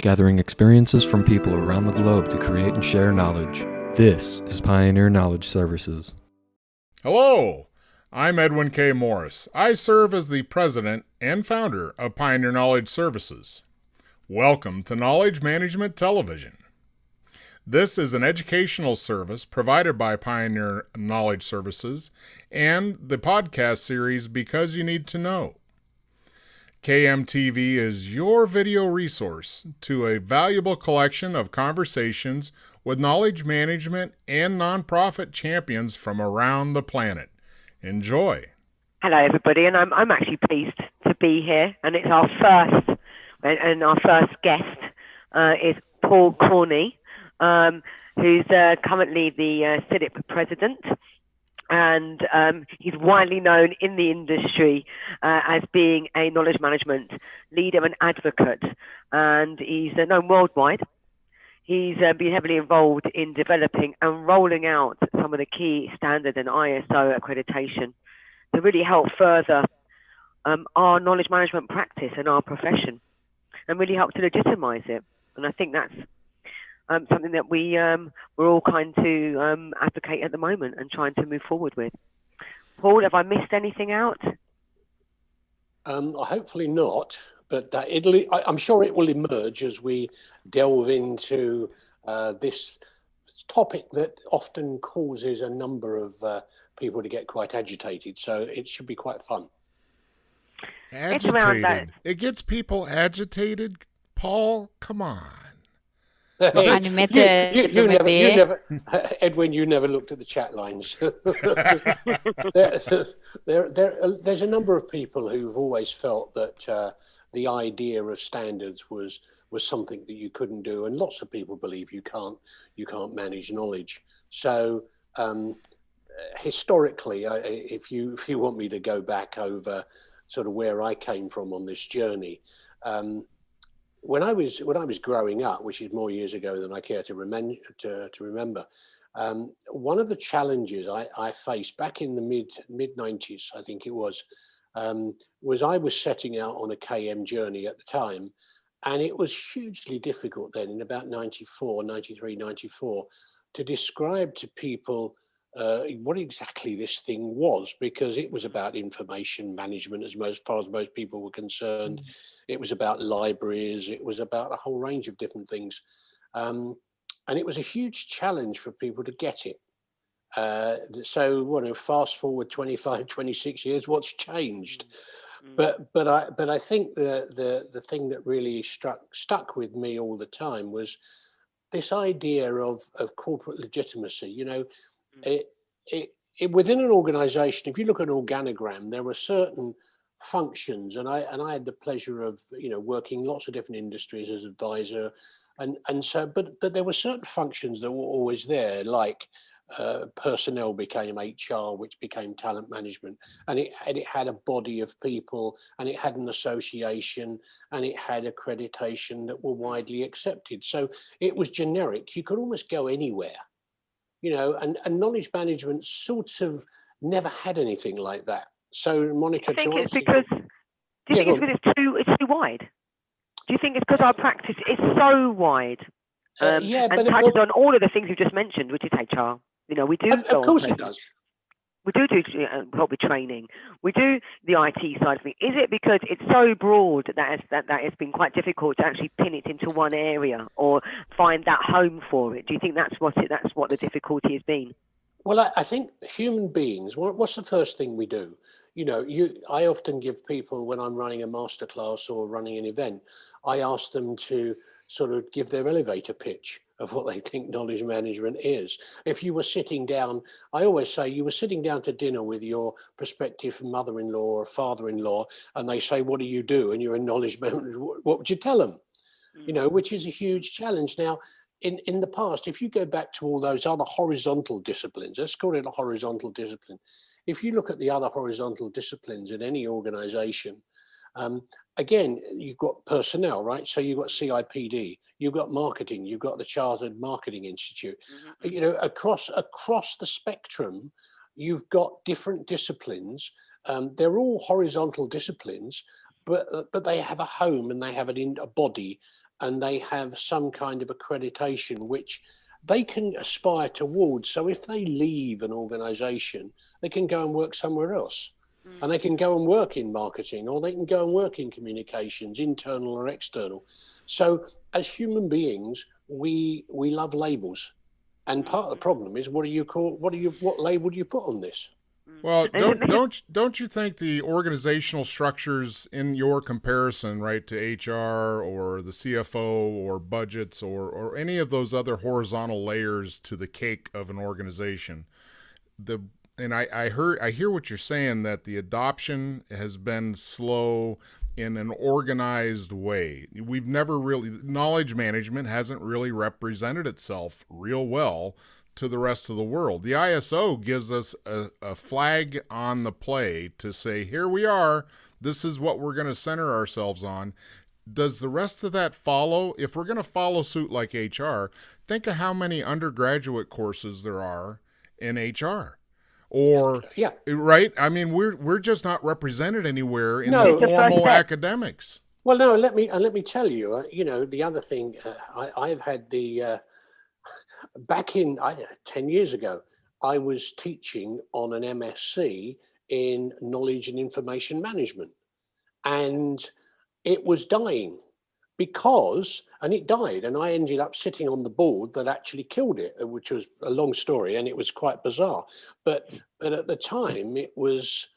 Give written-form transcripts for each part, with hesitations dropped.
gathering experiences from people around the globe to create and share knowledge. This is Pioneer Knowledge Services. Hello, I'm Edwin K. Morris. I serve as the president and founder of Pioneer Knowledge Services. Welcome to Knowledge Management Television. This is an educational service provided by Pioneer Knowledge Services and the podcast series Because You Need to Know. KMTV is your video resource to a valuable collection of conversations with knowledge management and nonprofit champions from around the planet. Enjoy. Hello, everybody, and I'm actually pleased to be here. And it's our first, and our first guest is Paul Corney, who's currently the CILIP President. And he's widely known in the industry as being a knowledge management leader and advocate. And he's known worldwide. He's been heavily involved in developing and rolling out some of the key standards and ISO accreditation to really help further our knowledge management practice and our profession and really help to legitimize it. And I think that's something that we're all trying to advocate at the moment and trying to move forward with. Paul, have I missed anything out? Hopefully not, but I'm sure it will emerge as we delve into this topic that often causes a number of people to get quite agitated. So it should be quite fun. Agitated? It gets people agitated? Paul, come on. You never, Edwin, you never looked at the chat lines. There's a number of people who've always felt that the idea of standards was something that you couldn't do, and lots of people believe you can't manage knowledge. So historically, if you want me to go back over sort of where I came from on this journey. When I was growing up, which is more years ago than I care to remember, one of the challenges I faced back in the mid 90s, I think it was I was setting out on a KM journey at the time, and it was hugely difficult then in about 93, 94, to describe to people what exactly this thing was, because it was about information management as far as most people were concerned. It was about libraries. It was about a whole range of different things. And it was a huge challenge for people to get it. So, fast forward 25, 26 years, what's changed? But I think the thing that really stuck with me all the time was this idea of corporate legitimacy. It within an organization, if you look at an organogram, there are certain functions, and I had the pleasure of working lots of different industries as advisor, and so but there were certain functions that were always there, like personnel became HR, which became talent management, and it had a body of people, and it had an association, and it had accreditation that were widely accepted. So it was generic. You could almost go anywhere. And knowledge management sort of never had anything like that. So, Monica, do you think it's because it's too wide? Do you think it's because our practice is so wide and touches on all of the things you just mentioned, which is HR? We do. Of course, it does. We do help with training. We do the IT side of things. Is it because it's so broad that it's been quite difficult to actually pin it into one area or find that home for it? Do you think that's what the difficulty has been? Well, I think human beings. What's the first thing we do? I often give people, when I'm running a masterclass or running an event, I ask them to sort of give their elevator pitch of what they think knowledge management is. If you were sitting down, I always say you were sitting down to dinner with your prospective mother-in-law or father-in-law, and they say, "What do you do?" And you're in knowledge management. What would you tell them? Which is a huge challenge. Now, in the past, if you go back to all those other horizontal disciplines, let's call it a horizontal discipline. If you look at the other horizontal disciplines in any organization, again, you've got personnel, right? So you've got CIPD, you've got marketing, you've got the Chartered Marketing Institute. Across the spectrum, you've got different disciplines. They're all horizontal disciplines, but they have a home and they have a body and they have some kind of accreditation which they can aspire towards. So if they leave an organization, they can go and work somewhere else. And they can go and work in marketing, or they can go and work in communications, internal or external. So as human beings, we love labels. And part of the problem is, what label do you put on this? Well, don't you think the organizational structures in your comparison, right, to HR or the CFO or budgets or any of those other horizontal layers to the cake of an organization, I hear what you're saying, that the adoption has been slow in an organized way. We've never really, knowledge management hasn't really represented itself real well to the rest of the world. The ISO gives us a flag on the play to say, here we are, this is what we're going to center ourselves on. Does the rest of that follow? If we're going to follow suit like HR, think of how many undergraduate courses there are in HR. Or, yeah, right? I mean, we're just not represented anywhere in the formal academics. Well, no, let me tell you, the other thing, I've had back in 10 years ago, I was teaching on an MSc in knowledge and information management, and it was dying and it died, and I ended up sitting on the board that actually killed it, which was a long story, and it was quite bizarre. But at the time, it was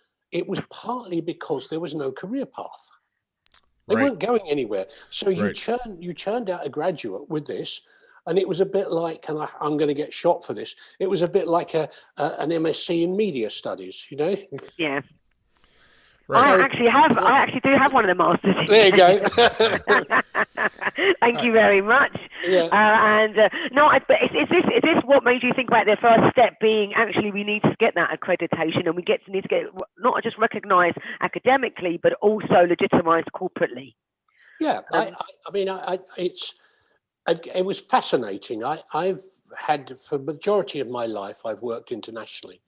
partly because there was no career path. They weren't going anywhere. So you churned out a graduate with this, and it was a bit like, and I'm going to get shot for this, it was a bit like an MSc in media studies, Yeah. Right. I actually do have one of the masters. There you go. Thank you very much. Yeah. But is this what made you think about the first step being actually we need to get that accreditation, and we need to get not just recognised academically but also legitimised corporately? Yeah, it was fascinating. I've had, for the majority of my life, I've worked internationally.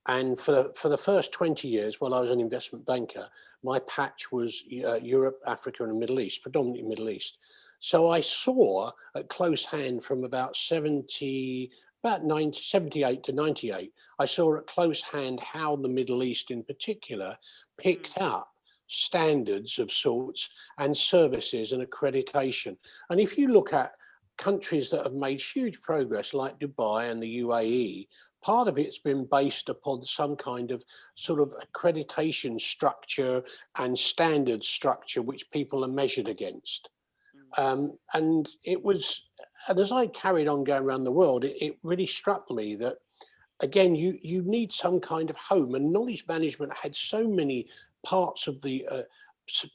And for the first 20 years, while I was an investment banker, my patch was Europe, Africa, and the Middle East, predominantly Middle East. So I saw at close hand from about 78 to 98, I saw at close hand how the Middle East in particular picked up standards of sorts and services and accreditation. And if you look at countries that have made huge progress like Dubai and the UAE, part of it's been based upon some kind of sort of accreditation structure and standard structure which people are measured against. And as I carried on going around the world, it really struck me that, again, you need some kind of home, and knowledge management had so many parts of the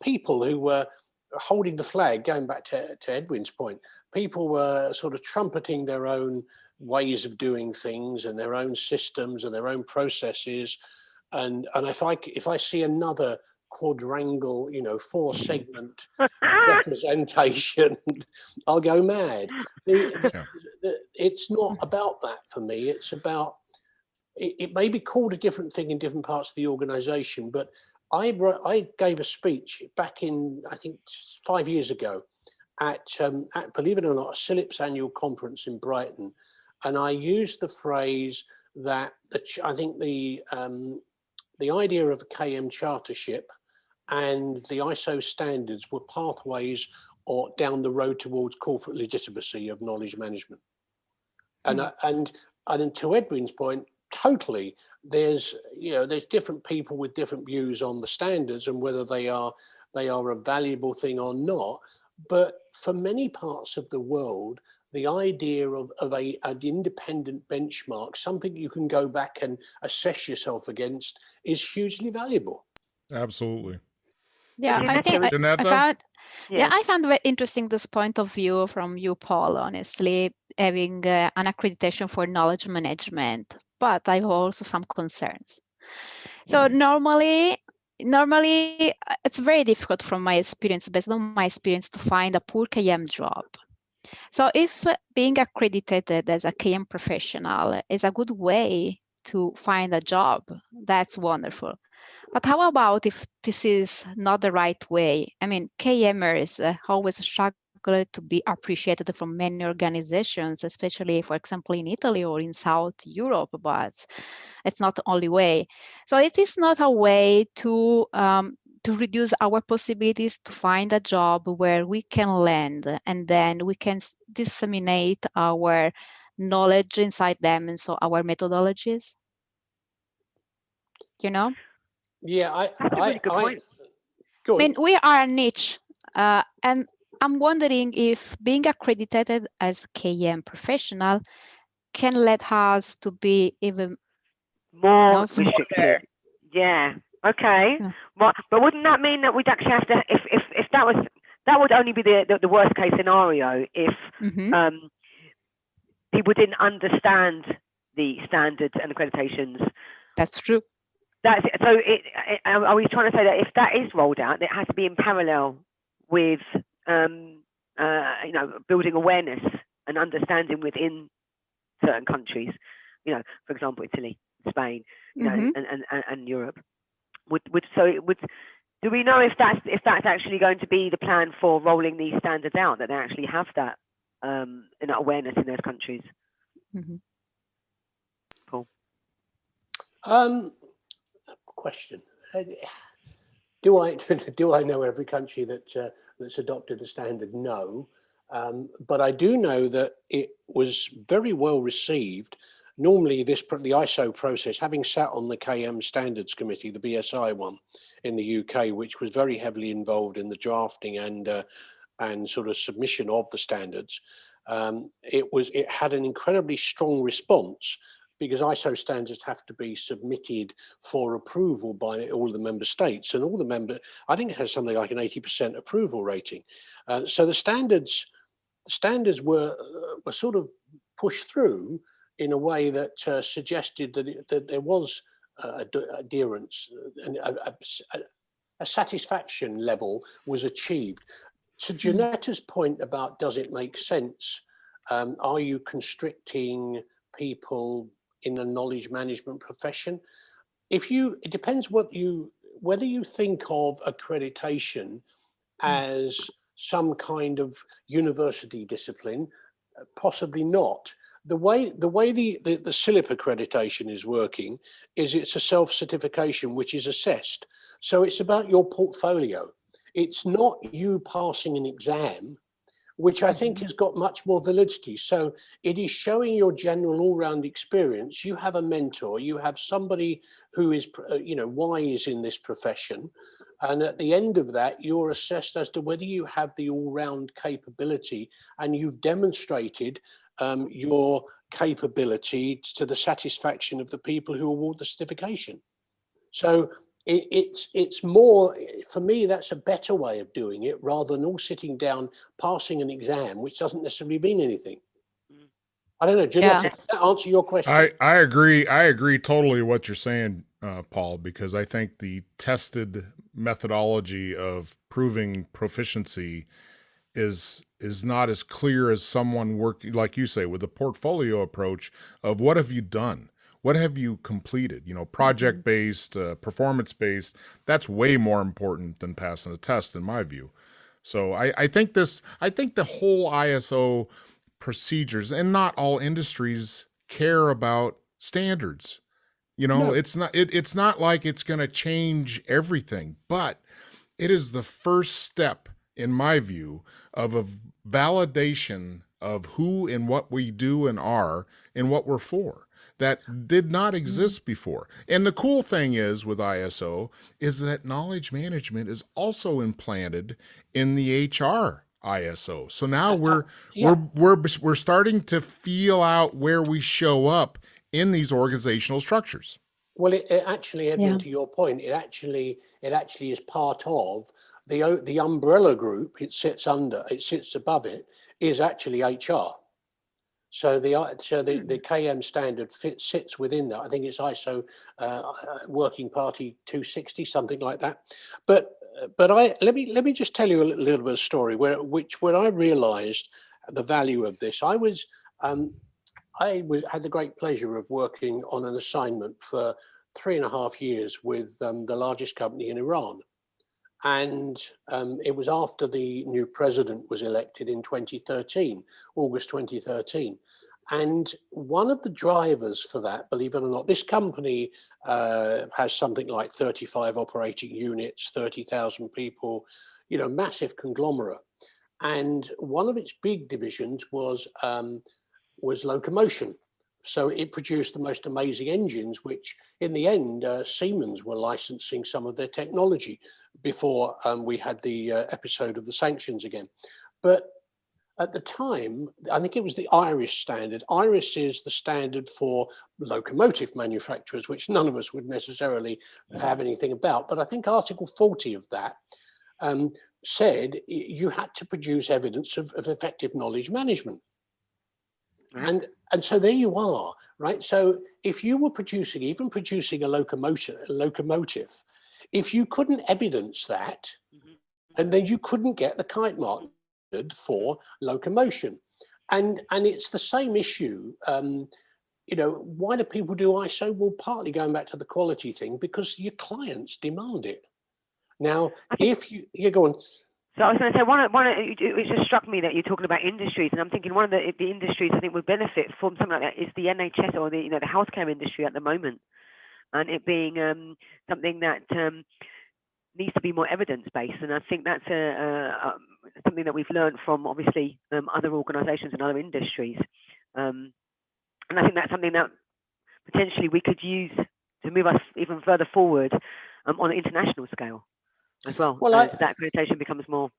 people who were holding the flag, going back to Edwin's point. People were sort of trumpeting their own ways of doing things and their own systems and their own processes, and if I see another quadrangle, 4-segment representation, I'll go mad. It's not about that for me. It's about, it may be called a different thing in different parts of the organization, but I gave a speech back in, I think, 5 years ago at believe it or not, a CILIP's annual conference in Brighton. And I used the phrase that I think the idea of a KM Chartership and the ISO standards were pathways or down the road towards corporate legitimacy of knowledge management. And to Edwin's point, totally, there's different people with different views on the standards and whether they are a valuable thing or not. But for many parts of the world, the idea of an independent benchmark, something you can go back and assess yourself against, is hugely valuable. Absolutely. Yeah, I think I found very interesting this point of view from you, Paul, honestly, having an accreditation for knowledge management, but I have also some concerns. So normally it's very difficult from my experience, based on my experience, to find a poor KM job. So if being accredited as a KM professional is a good way to find a job, that's wonderful. But how about if this is not the right way? I mean, KMers always struggle to be appreciated from many organizations, especially, for example, in Italy or in South Europe, but it's not the only way. So it is not a way to reduce our possibilities to find a job where we can land, and then we can disseminate our knowledge inside them, and so our methodologies. You know? Yeah, That's a really good point. I mean, we are a niche, and I'm wondering if being accredited as KM professional can let us to be even more restricted. Yeah. Okay. Yeah. But wouldn't that mean that we'd actually have to, if that would only be the worst case scenario if people didn't understand the standards and accreditations. That's true. So are we trying to say that if that is rolled out, it has to be in parallel with building awareness and understanding within certain countries, for example, Italy, Spain, and Europe. Do we know if that's actually going to be the plan for rolling these standards out, that they actually have that awareness in those countries? Paul. Question: Do I know every country that's adopted the standard? No, but I do know that it was very well received. Normally, the ISO process, having sat on the KM Standards Committee, the BSI one in the UK, which was very heavily involved in the drafting and sort of submission of the standards, it had an incredibly strong response, because ISO standards have to be submitted for approval by all the member states, and I think it has something like an 80% approval rating. So the standards were sort of pushed through in a way that suggested that there was adherence and a satisfaction level was achieved. To Janetta's point about does it make sense, are you constricting people in the knowledge management profession? It depends whether you think of accreditation as some kind of university discipline, possibly not. The way the CILIP accreditation is working is it's a self-certification which is assessed. So it's about your portfolio. It's not you passing an exam, which I think has got much more validity. So it is showing your general all-round experience. You have a mentor, you have somebody who is, wise in this profession. And at the end of that, you're assessed as to whether you have the all-round capability, and you've demonstrated your capability to the satisfaction of the people who award the certification. So it's more, for me, that's a better way of doing it, rather than all sitting down, passing an exam, which doesn't necessarily mean anything. I don't know, Janetta, does that answer your question? I agree totally with what you're saying, Paul, because I think the tested methodology of proving proficiency is not as clear as someone working, like you say, with a portfolio approach of what have you done? What have you completed? Project-based, performance-based, that's way more important than passing a test in my view. So I think the whole ISO procedures, and not all industries care about standards. No. It's not like it's going to change everything, but it is the first step, in my view, of a validation of who and what we do and are and what we're for. That did not exist before. And the cool thing is with ISO is that knowledge management is also implanted in the HR ISO. So now we're starting to feel out where we show up in these organizational structures. Well, it actually, Edwin, to your point, it actually is part of the umbrella group. It sits above it is actually HR. So the KM standard sits within that. I think it's ISO Working Party 260, something like that. But let me just tell you a little bit of story when I realised the value of this. I had the great pleasure of working on an assignment for 3.5 years with the largest company in Iran. And it was after the new president was elected in 2013, August 2013. And one of the drivers for that, believe it or not, this company has something like 35 operating units, 30,000 people, you know, massive conglomerate. And one of its big divisions was locomotion. So it produced the most amazing engines, which in the end, Siemens were licensing some of their technology before we had the episode of the sanctions again. But at the time, I think it was the Irish standard. Irish is the standard for locomotive manufacturers, which none of us would necessarily have anything about. But I think Article 40 of that said you had to produce evidence of effective knowledge management. And so there you are, right? So if you were even producing a locomotive, if you couldn't evidence that, and then you couldn't get the kite mark for locomotion. And it's the same issue. You know, why do people do ISO? Well, partly going back to the quality thing, because your clients demand it. Now, if you go on. So I was going to say, it just struck me that you're talking about industries, and I'm thinking one of the industries I think would benefit from something like that is the NHS or the healthcare industry at the moment, and it being something that needs to be more evidence-based. And I think that's something that we've learned from obviously other organisations and other industries, and I think that's something that potentially we could use to move us even further forward on an international scale as well. Well, as that accreditation becomes more.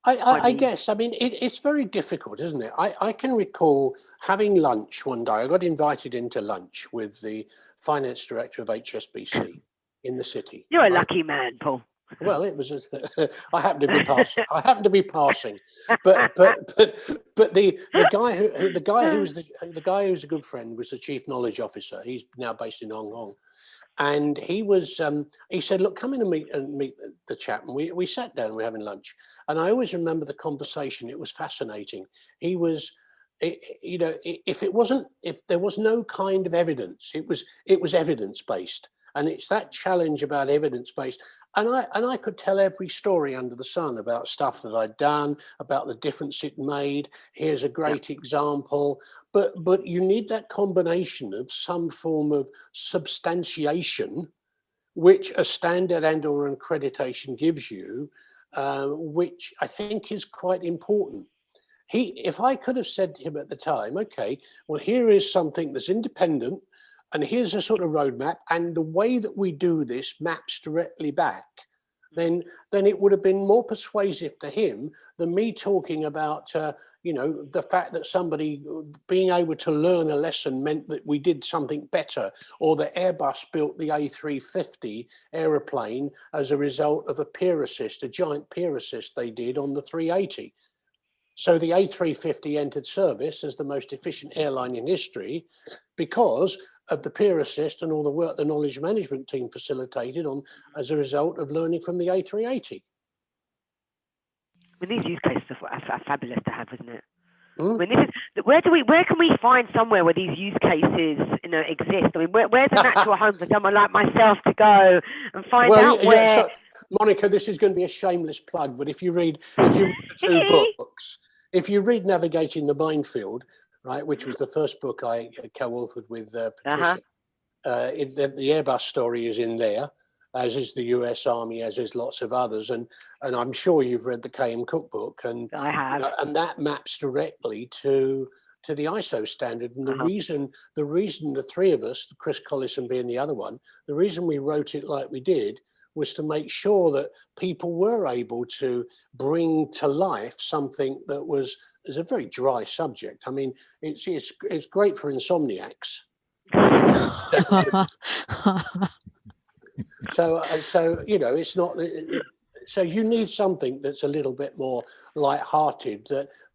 I guess, I mean, it's very difficult, isn't it? I can recall having lunch one day. I got invited into lunch with the finance director of HSBC in the city. You're a lucky man, Paul. Well, it was. I happened to be passing. But the guy who's a good friend was the chief knowledge officer. He's now based in Hong Kong. And he said, look, come in and meet the chap. And we sat down, we were having lunch. And I always remember the conversation. It was fascinating. He was, you know, if there was no kind of evidence, it was evidence-based. And it's that challenge about evidence-based. And I could tell every story under the sun about stuff that I'd done, about the difference it made. Here's a great example. But you need that combination of some form of substantiation, which a standard and/or an accreditation gives you, which I think is quite important. If I could have said to him at the time, okay, well, here is something that's independent, and here's a sort of roadmap, and the way that we do this maps directly back, then it would have been more persuasive to him than me talking about, you know, the fact that somebody being able to learn a lesson meant that we did something better, or that Airbus built the A350 aeroplane as a result of a giant peer assist they did on the 380. So the A350 entered service as the most efficient airline in history because of the peer assist and all the work the knowledge management team facilitated as a result of learning from the A380. I mean, these use cases are fabulous to have, isn't it? I mean, where can we find somewhere where these use cases, you know, exist? I mean, where's a natural home for someone like myself to go and find out where? Yeah, so, Monica, this is going to be a shameless plug, but if you read the two books, if you read Navigating the Minefield, right, which was the first book I co-authored with Patricia, the Airbus story is in there, as is the US Army, as is lots of others, and I'm sure you've read the KM Cookbook, and I have, and that maps directly to the ISO standard. And the reason the three of us, Chris Collison being the other one, the reason we wrote it like we did was to make sure that people were able to bring to life something that is a very dry subject. I mean, it's great for insomniacs. So you know, it's not. So you need something that's a little bit more light-hearted.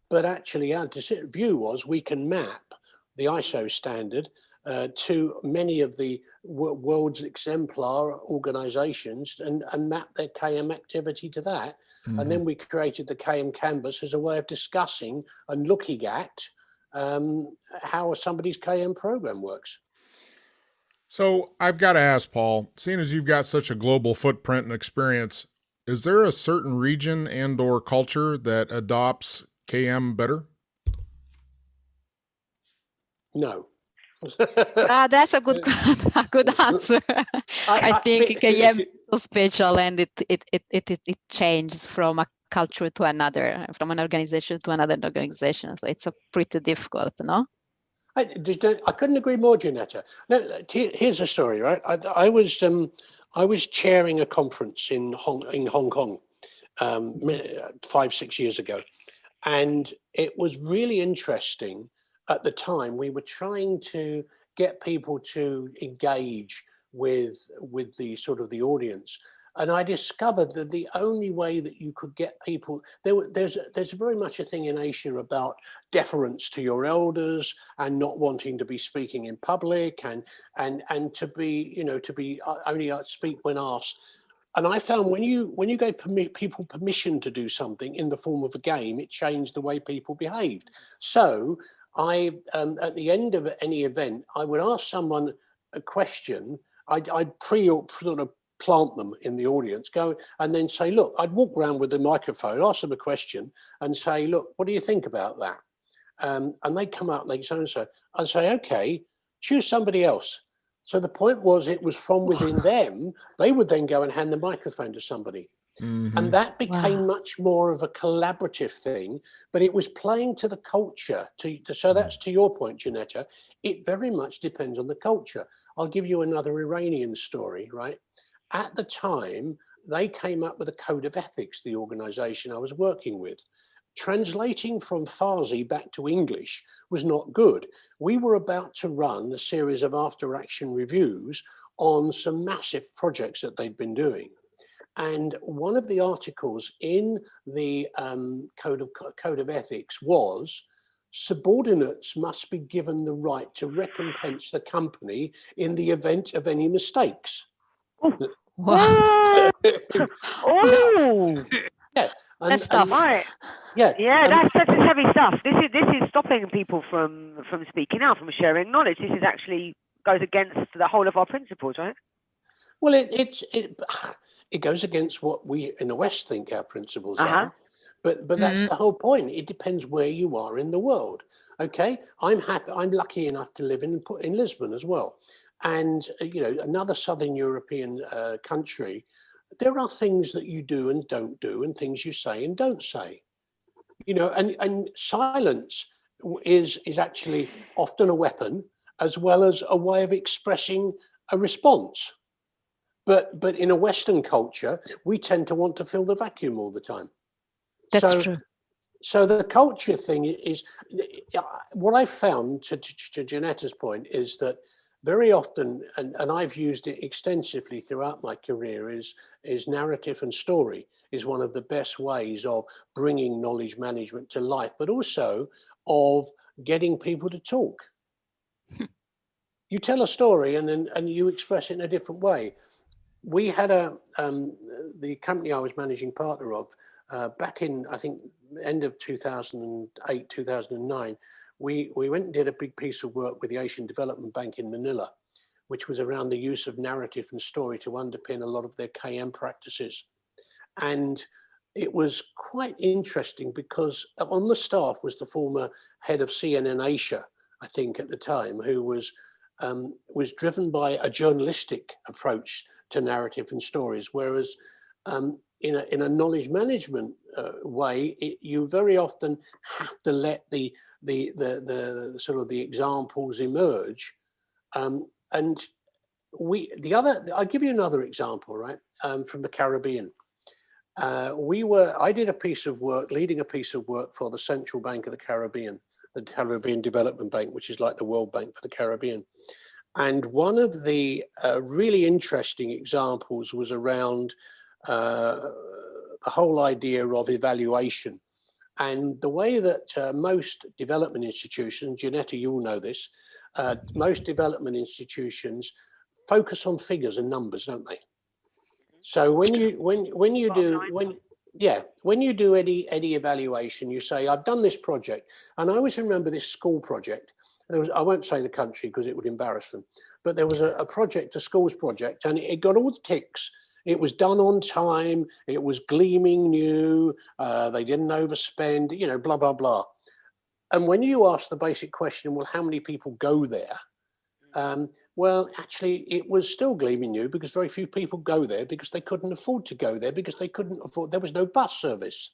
But actually, our view was we can map the ISO standard to many of the world's exemplar organizations and map their KM activity to that. Mm-hmm. And then we created the KM Canvas as a way of discussing and looking at how somebody's KM program works. So I've got to ask, Paul, seeing as you've got such a global footprint and experience, is there a certain region and or culture that adopts KM better? No. That's a good answer. I think KM is so special, and it changes from a culture to another, from an organization to another organization. So it's a pretty difficult, no? I couldn't agree more, Janetta. Here's a story, right? I was chairing a conference in Hong Kong 5-6 years ago, and it was really interesting. At the time, we were trying to get people to engage with the sort of the audience. And I discovered that the only way that you could get people, there's very much a thing in Asia about deference to your elders and not wanting to be speaking in public and to be, to be only speak when asked. And I found when you gave people permission to do something in the form of a game, it changed the way people behaved. So I, at the end of any event, I would ask someone a question. I'd sort of plant them in the audience, go and then say, look, I'd walk around with the microphone, ask them a question and say, look, what do you think about that? And they'd come out and they'd so-and-so. I'd say, okay, choose somebody else. So the point was it was from within them, they would then go and hand the microphone to somebody. Mm-hmm. And that became much more of a collaborative thing, but it was playing to the culture. So that's to your point, Janetta. It very much depends on the culture. I'll give you another Iranian story, right? At the time, they came up with a code of ethics, the organization I was working with. Translating from Farsi back to English was not good. We were about to run a series of after-action reviews on some massive projects that they'd been doing. And one of the articles in the code of ethics was, subordinates must be given the right to recompense the company in the event of any mistakes. Wow. Oh, yeah, that's tough. Right. Yeah, that's heavy stuff. This is stopping people from speaking out, from sharing knowledge. This is actually goes against the whole of our principles, right? Well, it goes against what we in the West think our principles are, but that's the whole point. It depends where you are in the world. Okay, I'm lucky enough to live in Lisbon as well, and another Southern European country. There are things that you do and don't do, and things you say and don't say. And silence is actually often a weapon as well as a way of expressing a response. But in a Western culture, we tend to want to fill the vacuum all the time. That's true. So the culture thing is what I found, to Janetta's point, is that very often, and I've used it extensively throughout my career, is narrative and story is one of the best ways of bringing knowledge management to life, but also of getting people to talk. You tell a story and you express it in a different way. We had the company I was managing partner of back in, I think, end of 2008, 2009, we went and did a big piece of work with the Asian Development Bank in Manila, which was around the use of narrative and story to underpin a lot of their KM practices. And it was quite interesting because on the staff was the former head of CNN Asia, I think at the time, who was driven by a journalistic approach to narrative and stories, whereas in a knowledge management way, you very often have to let the sort of the examples emerge. I'll give you another example, right? From the Caribbean. I did a piece of work, leading a piece of work for the Central Bank of the Caribbean, the Caribbean Development Bank, which is like the World Bank for the Caribbean. And one of the really interesting examples was around the whole idea of evaluation. And the way that most development institutions, Janetta, you all know this, most development institutions focus on figures and numbers, don't they? So when you do any evaluation, you say, I've done this project. And I always remember this school project. I won't say the country because it would embarrass them, but there was a project, a schools project, and it got all the ticks. It was done on time. It was gleaming new. They didn't overspend, you know, blah, blah, blah. And when you ask the basic question, well, how many people go there? Well, actually, it was still gleaming new because very few people go there because they couldn't afford to go there because they couldn't afford, there was no bus service.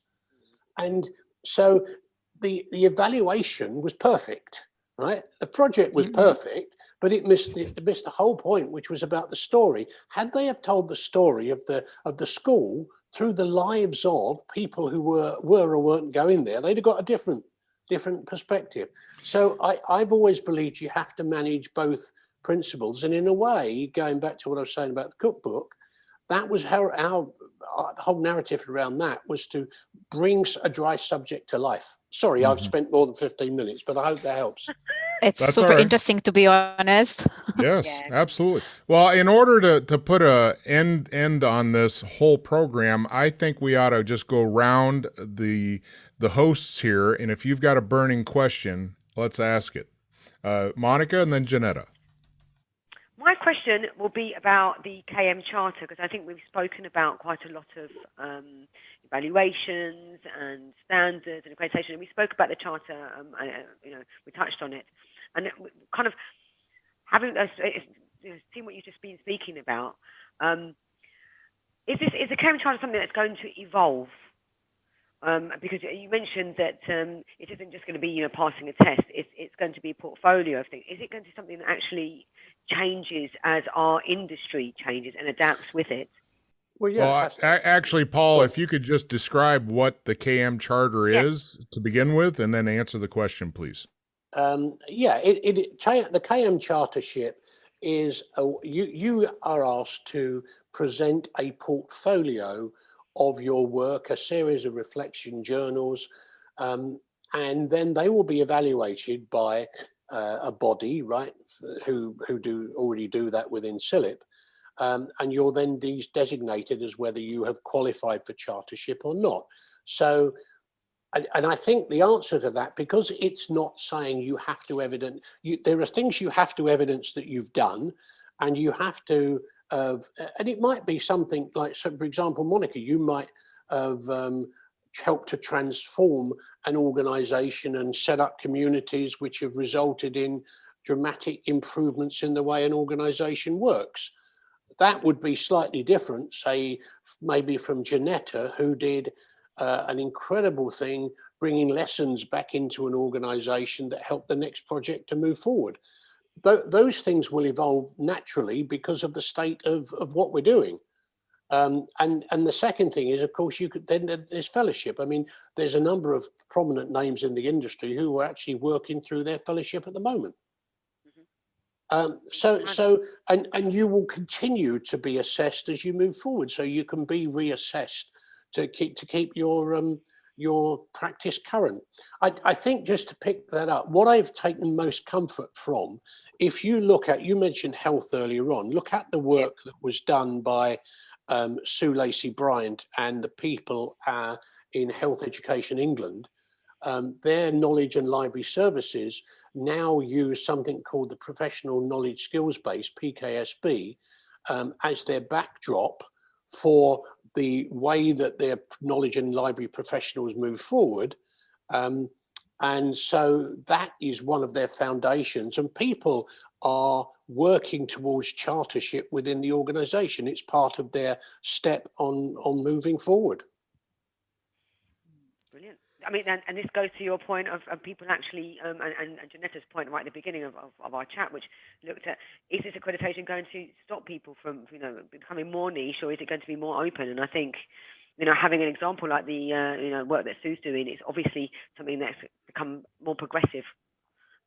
And so the evaluation was perfect, right? The project was perfect, but it missed the whole point, which was about the story. Had they have told the story of the school through the lives of people who were or weren't going there, they'd have got a different perspective. So I've always believed you have to manage both principles, and in a way, going back to what I was saying about the cookbook, that was how the whole narrative around that was to bring a dry subject to life. Sorry, I've spent more than 15 minutes, but I hope that helps. It's super interesting, to be honest. Yes, absolutely. Well, in order to put a end on this whole program, I think we ought to just go round the hosts here, and if you've got a burning question, let's ask it. Monica and then Janetta. My question will be about the KM Charter, because I think we've spoken about quite a lot of evaluations and standards and accreditation, and we spoke about the Charter, we touched on it. And kind of having seen what you've just been speaking about, is the KM Charter something that's going to evolve? Because you mentioned that it isn't just going to be passing a test. It's going to be a portfolio of things. Is it going to be something that actually changes as our industry changes and adapts with it? Well, actually, Paul, if you could just describe what the KM Charter is to begin with, and then answer the question, please. The KM Chartership is you are asked to present a portfolio of your work, a series of reflection journals, and then they will be evaluated by a body, right, who already do that within CILIP, and you're then designated as whether you have qualified for chartership or not. So. And I think the answer to that, because it's not saying you have to evidence, there are things you have to evidence that you've done, and you have to, and it might be something like, so for example, Monica, you might have helped to transform an organization and set up communities which have resulted in dramatic improvements in the way an organization works. That would be slightly different, say, maybe from Janetta, who did an incredible thing, bringing lessons back into an organization that helped the next project to move forward. Those things will evolve naturally because of the state of what we're doing. And the second thing is, of course, then there's fellowship. I mean, there's a number of prominent names in the industry who are actually working through their fellowship at the moment. And you will continue to be assessed as you move forward, so you can be reassessed to keep your practice current. I think, just to pick that up, what I've taken most comfort from, if you look at, you mentioned health earlier on, look at the work that was done by Sue Lacey-Bryant and the people in Health Education England. Their knowledge and library services now use something called the Professional Knowledge Skills Base, PKSB, as their backdrop for the way that their knowledge and library professionals move forward. And so that is one of their foundations, and people are working towards chartership within the organization. It's part of their step on moving forward. Brilliant. I mean, and this goes to your point of people actually, and Janetta's point right at the beginning of our chat, which looked at, is this accreditation going to stop people from, becoming more niche, or is it going to be more open? And I think, having an example like the, work that Sue's doing, is obviously something that's become more progressive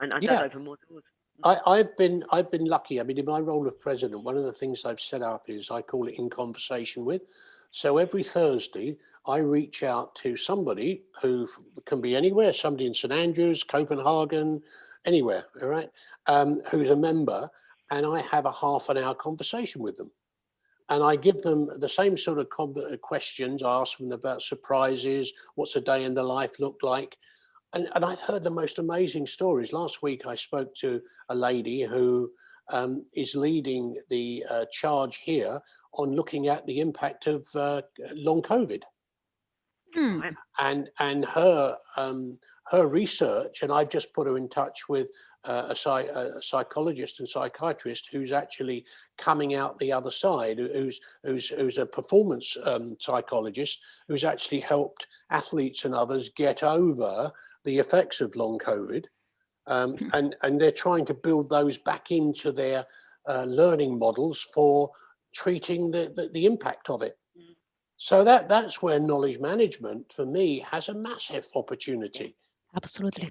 and does open more doors. I've been lucky. I mean, in my role of president, one of the things I've set up is I call it In Conversation With. So every Thursday, I reach out to somebody who can be anywhere, somebody in St Andrews, Copenhagen, anywhere, all right, who's a member, and I have a half-an-hour conversation with them. And I give them the same sort of questions. I ask them about surprises, what's a day in the life look like? And I've heard the most amazing stories. Last week, I spoke to a lady who is leading the charge here on looking at the impact of long COVID. And her research, and I've just put her in touch with a psychologist and psychiatrist who's actually coming out the other side, who's a performance psychologist, who's actually helped athletes and others get over the effects of long COVID. And they're trying to build those back into their learning models for treating the impact of it. So that's where knowledge management, for me, has a massive opportunity. Absolutely.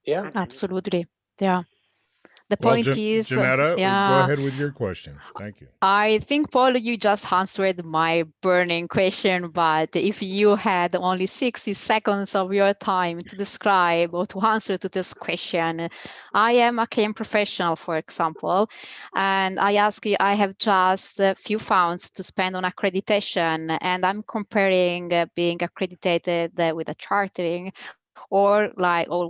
Yeah. Absolutely. Yeah. The point is, Janetta, go ahead with your question. Thank you. I think, Paul, you just answered my burning question, but if you had only 60 seconds of your time to describe or to answer to this question, I am a KM professional, for example, and I ask you, I have just a few pounds to spend on accreditation, and I'm comparing being accredited with a chartering or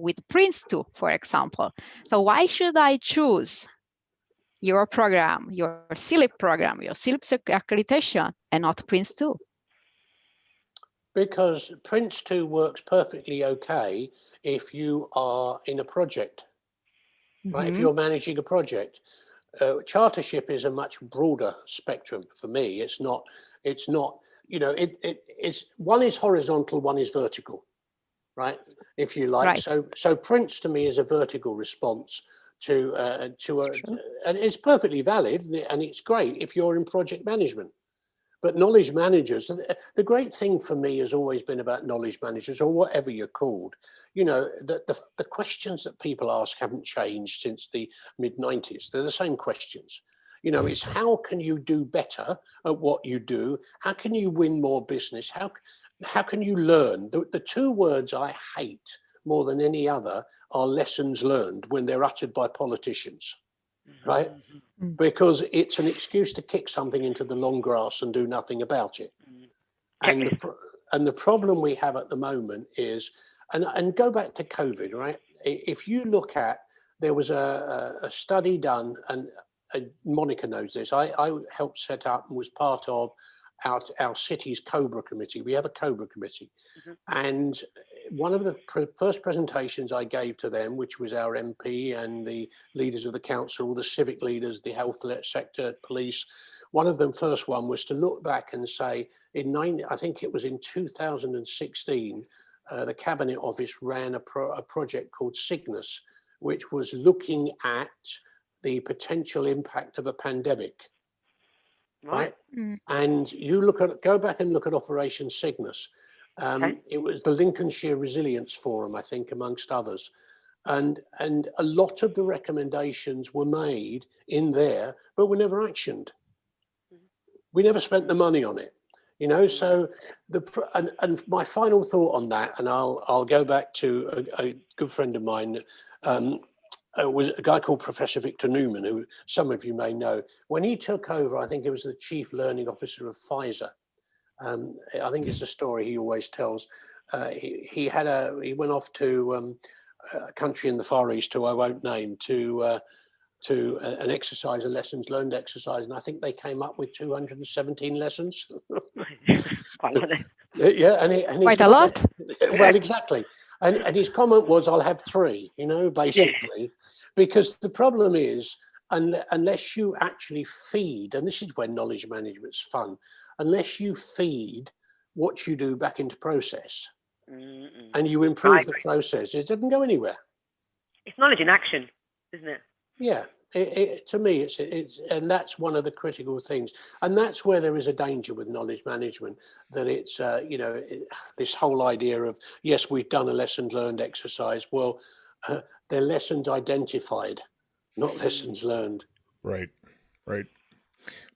with Prince2, for example. So why should I choose your program, your CILIP program, your CILIP accreditation, and not Prince2? Because Prince2 works perfectly okay if you are in a project, right? If you're managing a project. Chartership is a much broader spectrum for me. It's not, you know, it's one is horizontal, one is vertical, right? If you like. Right. So Prince to me is a vertical response to and it's perfectly valid and it's great if you're in project management. But knowledge managers, the great thing for me has always been about knowledge managers, or whatever you're called, you know, the questions that people ask haven't changed since the mid-90s. They're the same questions. You know, it's how can you do better at what you do? How can you win more business? How can you learn? The two words I hate more than any other are lessons learned when they're uttered by politicians, right? Because it's an excuse to kick something into the long grass and do nothing about it. And the problem we have at the moment is, and go back to COVID, right? If you look at, there was a study done, and Monica knows this, I helped set up and was part of our city's COBRA committee. We have a COBRA committee. And one of the first presentations I gave to them, which was our MP and the leaders of the council, all the civic leaders, the health sector, police, one of them, first one, was to look back and say, I think it was in 2016, the Cabinet Office ran a project called Cygnus, which was looking at the potential impact of a pandemic. Right. And you go back and look at Operation Cygnus. It was the Lincolnshire Resilience Forum, I think, amongst others. And a lot of the recommendations were made in there, but were never actioned. We never spent the money on it, you know. So and my final thought on that, and I'll go back to a good friend of mine, was a guy called Professor Victor Newman, who some of you may know. When he took over, I think it was the Chief Learning Officer of Pfizer. I think it's a story he always tells. He went off to a country in the Far East, who I won't name, to an exercise, a lessons learned exercise, and I think they came up with 217 lessons. Quite a lot. Yeah, and quite a lot. Well, exactly. And his comment was, "I'll have 3," you know, basically, because the problem is, unless you actually feed, and this is where knowledge management's fun, unless you feed what you do back into process, and you improve the process, it doesn't go anywhere. It's knowledge in action, isn't it? Yeah. To me, it's and that's one of the critical things, and that's where there is a danger with knowledge management, that it's you know, this whole idea of, yes, we've done a lessons learned exercise. Well, they're lessons identified, not lessons learned. Right.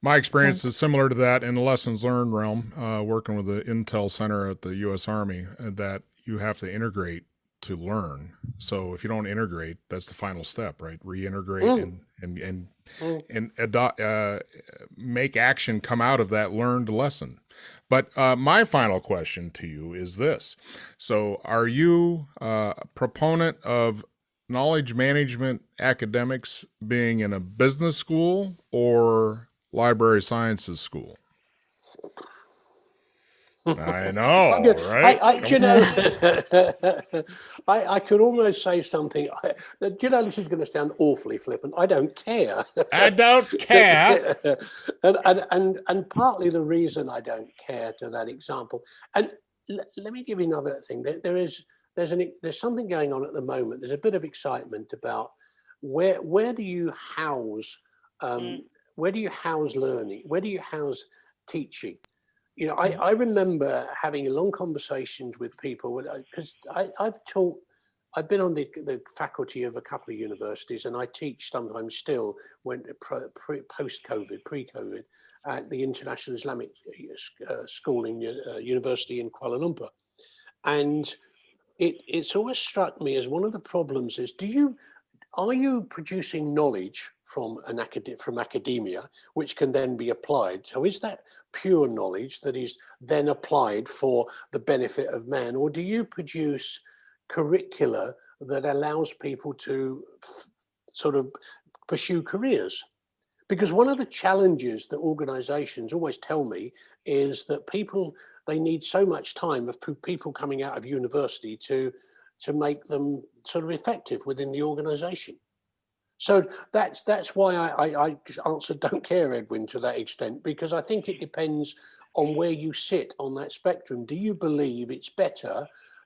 My experience is similar to that in the lessons learned realm, working with the Intel Center at the U.S. Army, that you have to integrate to learn. So if you don't integrate, that's the final step, right? Reintegrate and adopt, make action come out of that learned lesson. But my final question to you is this. So are you a proponent of knowledge management academics being in a business school or library sciences school? I know, right? I could almost say something. This is going to sound awfully flippant. I don't care. I don't care. and partly the reason I don't care to that example. And let me give you another thing. There's something going on at the moment. There's a bit of excitement about where do you house learning? Where do you house teaching? You know, I remember having long conversations with people because I've been on the faculty of a couple of universities, and I teach sometimes still post-COVID, pre-COVID, at the International Islamic School in University in Kuala Lumpur. And it's always struck me as one of the problems is, are you producing knowledge from academia, which can then be applied? So is that pure knowledge that is then applied for the benefit of man, or do you produce curricula that allows people to sort of pursue careers? Because one of the challenges that organizations always tell me is that they need so much time of people coming out of university to make them sort of effective within the organization. So that's why I answered don't care, Edwin, to that extent, because I think it depends on where you sit on that spectrum. Do you believe it's better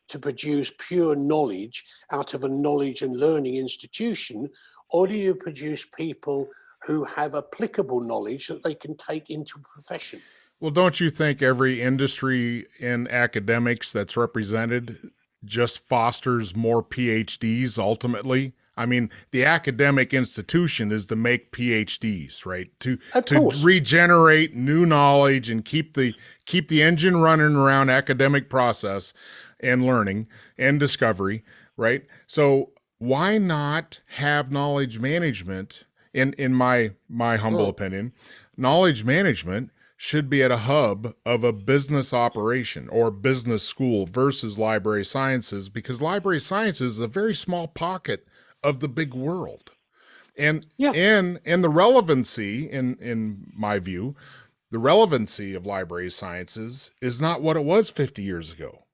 to produce pure knowledge out of a knowledge and learning institution, or do you produce people who have applicable knowledge that they can take into a profession? Well, don't you think every industry in academics that's represented just fosters more PhDs ultimately? I mean, the academic institution is to make PhDs, right? To regenerate new knowledge and keep the engine running around academic process and learning and discovery, right? So why not have knowledge management? In my humble opinion, knowledge management should be at a hub of a business operation or business school versus library sciences, because library sciences is a very small pocket of the big world. And the relevancy, in my view, the relevancy of library sciences is not what it was 50 years ago.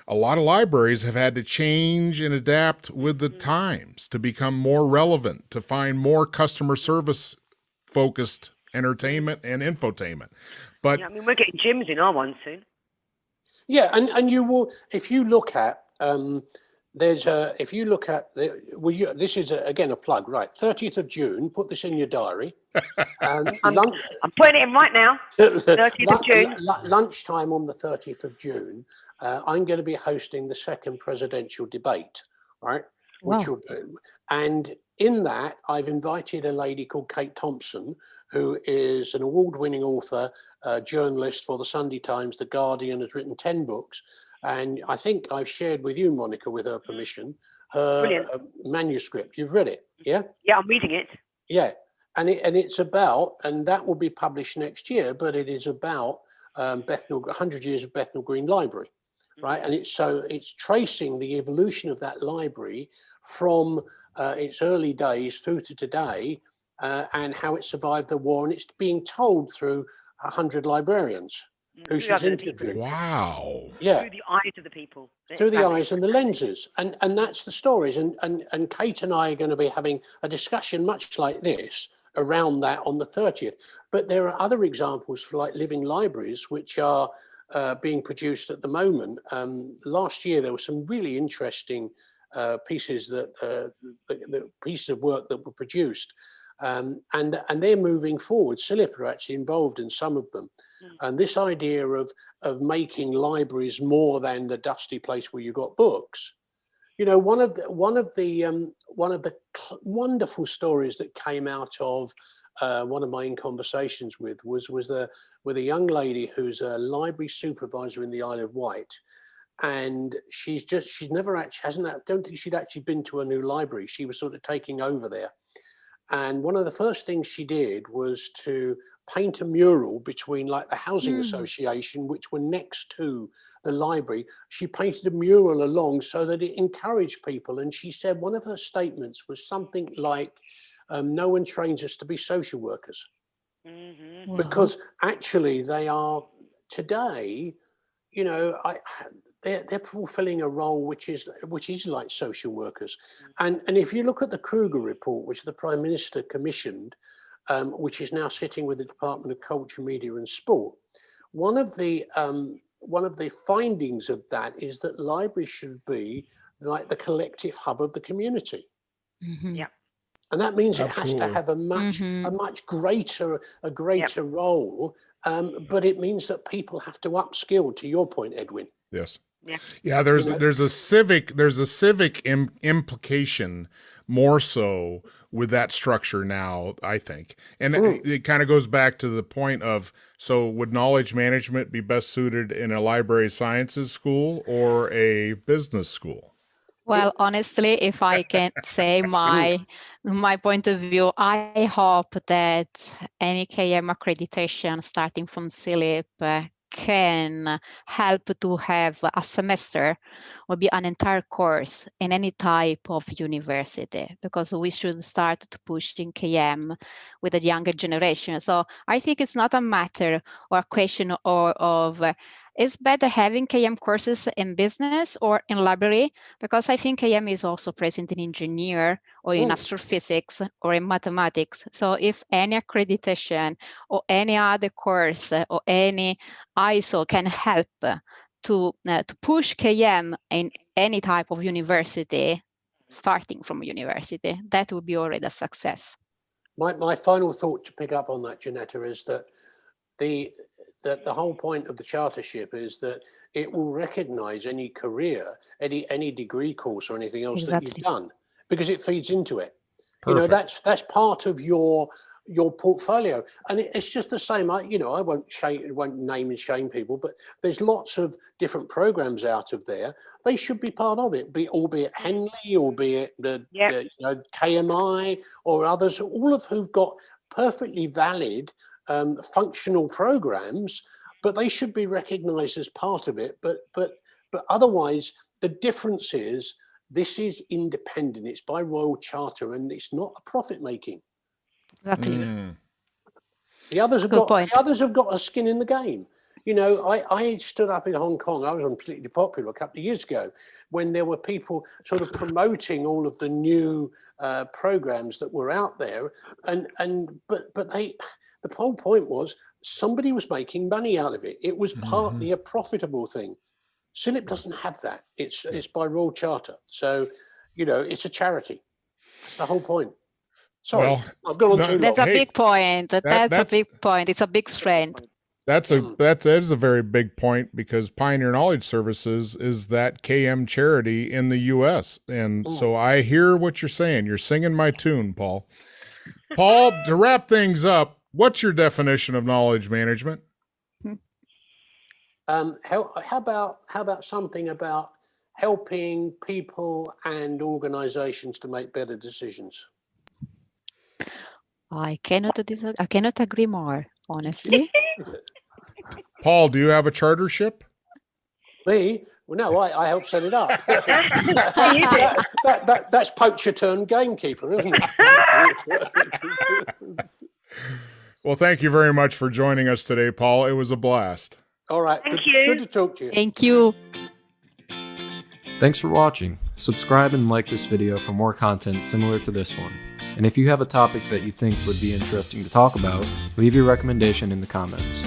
A lot of libraries have had to change and adapt with the times to become more relevant, to find more customer service focused entertainment and infotainment. But yeah, I mean, we're getting gyms in our one soon. Yeah, and you will, if you look at this is again a plug, right? 30th of June, put this in your diary. I'm putting it in right now. 30th of June. Lunchtime on the 30th of June, I'm going to be hosting the second presidential debate, right? Wow. Which will do. And in that, I've invited a lady called Kate Thompson, who is an award-winning author, journalist for the Sunday Times, The Guardian, has written 10 books. And I think I've shared with you, Monica, with her permission, her manuscript. You've read it, yeah? Yeah, I'm reading it. Yeah, and it's about, and that will be published next year, but it is about 100 years of Bethnal Green Library, right? And it's tracing the evolution of that library from its early days through to today, and how it survived the war, and it's being told through 100 librarians who she's interviewed. Wow. Yeah. Through the eyes of the people. Through the eyes and the lenses. And that's the stories. And Kate and I are going to be having a discussion much like this around that on the 30th. But there are other examples for like living libraries, which are being produced at the moment. Last year, there were some really interesting pieces pieces of work that were produced. And they're moving forward. CILIP are actually involved in some of them. And this idea of making libraries more than the dusty place where you got books. You know, one of the wonderful stories that came out of one of my in conversations was a young lady who's a library supervisor in the Isle of Wight. And I don't think she'd actually been to a new library. She was sort of taking over there. And one of the first things she did was to paint a mural between like the housing association, which were next to the library. She painted a mural along so that it encouraged people. And she said one of her statements was something like, no one trains us to be social workers. Mm-hmm. Because actually they are today, you know, they're fulfilling a role which is like social workers. And if you look at the Kruger report, which the Prime Minister commissioned, which is now sitting with the Department of Culture, Media and Sport, one of the findings of that is that libraries should be like the collective hub of the community. Mm-hmm. Yeah. And that means Absolutely. It has to have a much greater role. But it means that people have to upskill, to your point, Edwin. Yes. Yeah. Yeah. There's a civic implication more so with that structure now, I think. And it kind of goes back to the point of, so would knowledge management be best suited in a library sciences school or a business school? Well, honestly, if I can say my point of view, I hope that any KM accreditation starting from CILIP can help to have a semester or be an entire course in any type of university, because we should start to push in KM with a younger generation. So I think it's not a matter or a question of is better having KM courses in business or in library, because I think KM is also present in engineer or in astrophysics or in mathematics. So if any accreditation or any other course or any ISO can help to push KM in any type of university, starting from university, that would be already a success. My final thought to pick up on that, Janetta, is that the whole point of the chartership is that it will recognize any career, any degree course or anything else that you've done, because it feeds into it. Perfect. You know, that's part of your portfolio, and it's just the same. I won't name and shame people, but there's lots of different programs out of there. They should be part of it, albeit Henley, albeit the KMI or others, all of who've got perfectly valid functional programs, but they should be recognized as part of it. But otherwise, the difference is this is independent. It's by Royal Charter, and it's not a profit making. Exactly. The others have got a skin in the game. You know, I stood up in Hong Kong. I was completely popular a couple of years ago when there were people sort of promoting all of the new programs that were out there, but the whole point was somebody was making money out of it. It was partly a profitable thing. CILIP doesn't have that. It's by Royal Charter, so you know it's a charity. That's the whole point. Sorry, well, I've gone on too long. That's a big point. That's a big point. It's a big strength. That is a very big point, because Pioneer Knowledge Services is that KM charity in the U.S. And so I hear what you're saying. You're singing my tune, Paul. Paul, to wrap things up, what's your definition of knowledge management? How about something about helping people and organizations to make better decisions? I cannot agree more, honestly. Paul, do you have a chartership? Me? Well, no, I helped set it up. That's poacher turned gamekeeper, isn't it? Well, thank you very much for joining us today, Paul. It was a blast. All right. Thank you. Good to talk to you. Thank you. Thanks for watching. Subscribe and like this video for more content similar to this one. And if you have a topic that you think would be interesting to talk about, leave your recommendation in the comments.